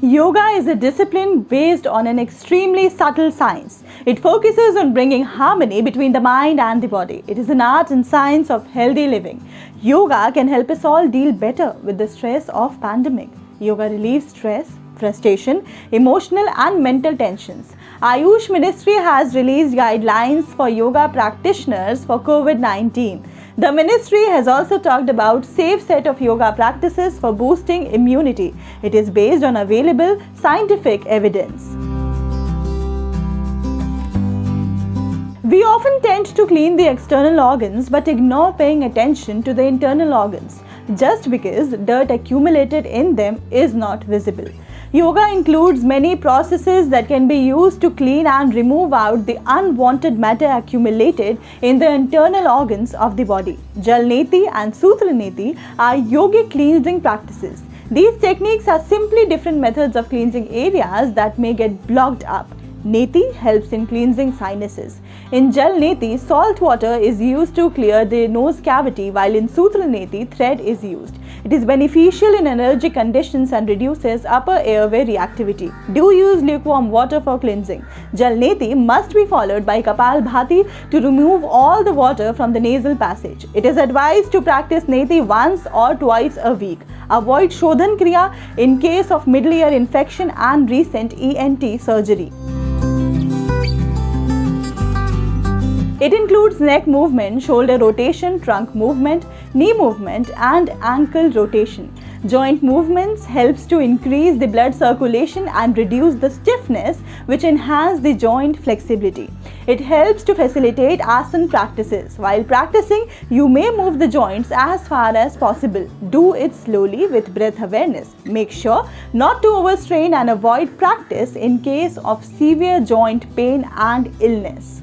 Yoga is a discipline based on an extremely subtle science. It focuses on bringing harmony between the mind and the body. It is an art and science of healthy living. Yoga can help us all deal better with the stress of pandemic. Yoga relieves stress, frustration, emotional and mental tensions. Ayush Ministry has released guidelines for yoga practitioners for COVID-19. The ministry has also talked about safe set of yoga practices for boosting immunity. It is based on available scientific evidence. We often tend to clean the external organs but ignore paying attention to the internal organs just because dirt accumulated in them is not visible. Yoga includes many processes that can be used to clean and remove out the unwanted matter accumulated in the internal organs of the body. Jal Neti and Sutra Neti are yogic cleansing practices. These techniques are simply different methods of cleansing areas that may get blocked up. Neti helps in cleansing sinuses. In Jal Neti, salt water is used to clear the nose cavity, while in Sutra Neti, thread is used. It is beneficial in allergic conditions and reduces upper airway reactivity. Do use lukewarm water for cleansing. Jal Neti must be followed by Kapalbhati to remove all the water from the nasal passage. It is advised to practice Neti once or twice a week. Avoid Shodhan Kriya in case of middle ear infection and recent ENT surgery. It includes neck movement, shoulder rotation, trunk movement, knee movement and ankle rotation. Joint movements helps to increase the blood circulation and reduce the stiffness, which enhance the joint flexibility. It helps to facilitate asana practices. While practicing, you may move the joints as far as possible. Do it slowly with breath awareness. Make sure not to overstrain and avoid practice in case of severe joint pain and illness.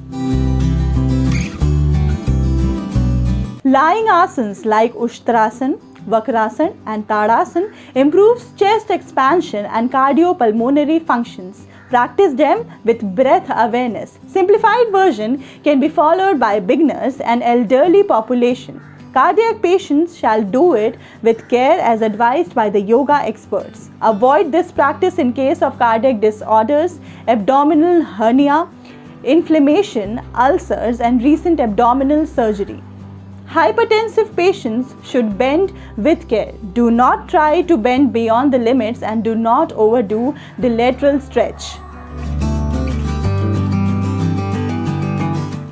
Lying asanas like Ushtrasana, Vakrasana and Tadasana improves chest expansion and cardiopulmonary functions. Practice them with breath awareness. Simplified version can be followed by beginners and elderly population. Cardiac patients shall do it with care as advised by the yoga experts. Avoid this practice in case of cardiac disorders, abdominal hernia, inflammation, ulcers and recent abdominal surgery. Hypertensive patients should bend with care. Do not try to bend beyond the limits and do not overdo the lateral stretch.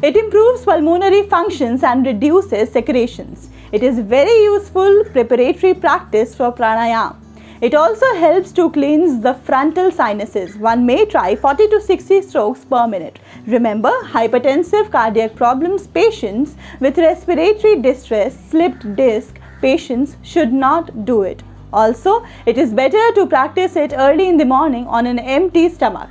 It improves pulmonary functions and reduces secretions. It is very useful preparatory practice for pranayama. It also helps to cleanse the frontal sinuses. One may try 40 to 60 strokes per minute. Remember, hypertensive cardiac problems patients with respiratory distress, slipped disc patients should not do it. Also, it is better to practice it early in the morning on an empty stomach.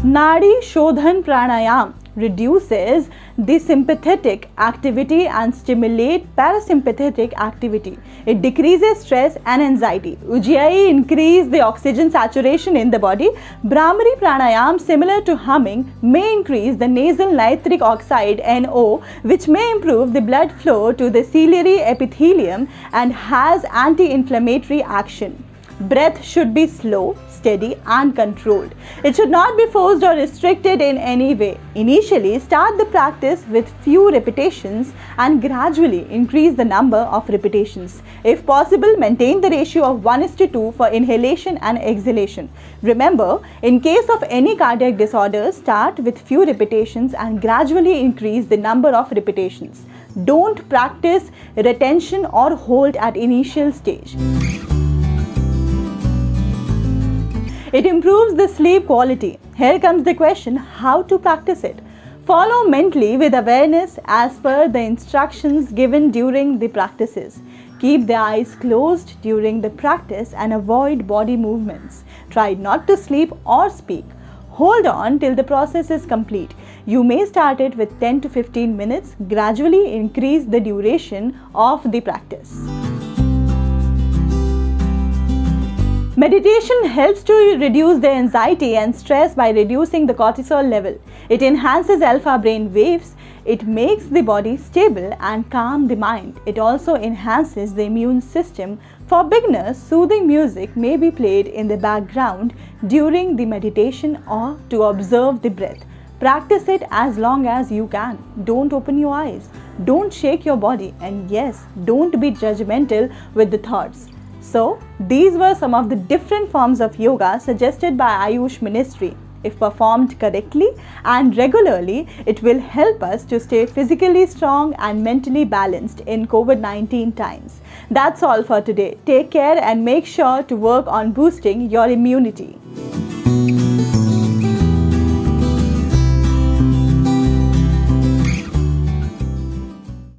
Nadi Shodhan Pranayam reduces the sympathetic activity and stimulate parasympathetic activity. It decreases stress and anxiety. Ujjayi increase the oxygen saturation in the body. Brahmari pranayam, similar to humming, may increase the nasal nitric oxide NO, which may improve the blood flow to the ciliary epithelium and has anti-inflammatory action. Breath should be slow, steady and controlled. It should not be forced or restricted in any way. Initially, start the practice with few repetitions and gradually increase the number of repetitions. If possible, maintain the ratio of 1:2 for inhalation and exhalation. Remember, in case of any cardiac disorder, start with few repetitions and gradually increase the number of repetitions. Don't practice retention or hold at initial stage. It improves the sleep quality. Here comes the question, how to practice it? Follow mentally with awareness as per the instructions given during the practices. Keep the eyes closed during the practice and avoid body movements. Try not to sleep or speak. Hold on till the process is complete. You may start it with 10 to 15 minutes. Gradually increase the duration of the practice. Meditation helps to reduce the anxiety and stress by reducing the cortisol level. It enhances alpha brain waves. It makes the body stable and calm the mind. It also enhances the immune system For beginners, soothing music may be played in the background during the meditation or to observe the breath. Practice it as long as you can. Don't open your eyes. Don't shake your body. And yes, don't be judgmental with the thoughts. So, these were some of the different forms of yoga suggested by Ayush Ministry. If performed correctly and regularly, it will help us to stay physically strong and mentally balanced in COVID-19 times. That's all for today. Take care and make sure to work on boosting your immunity.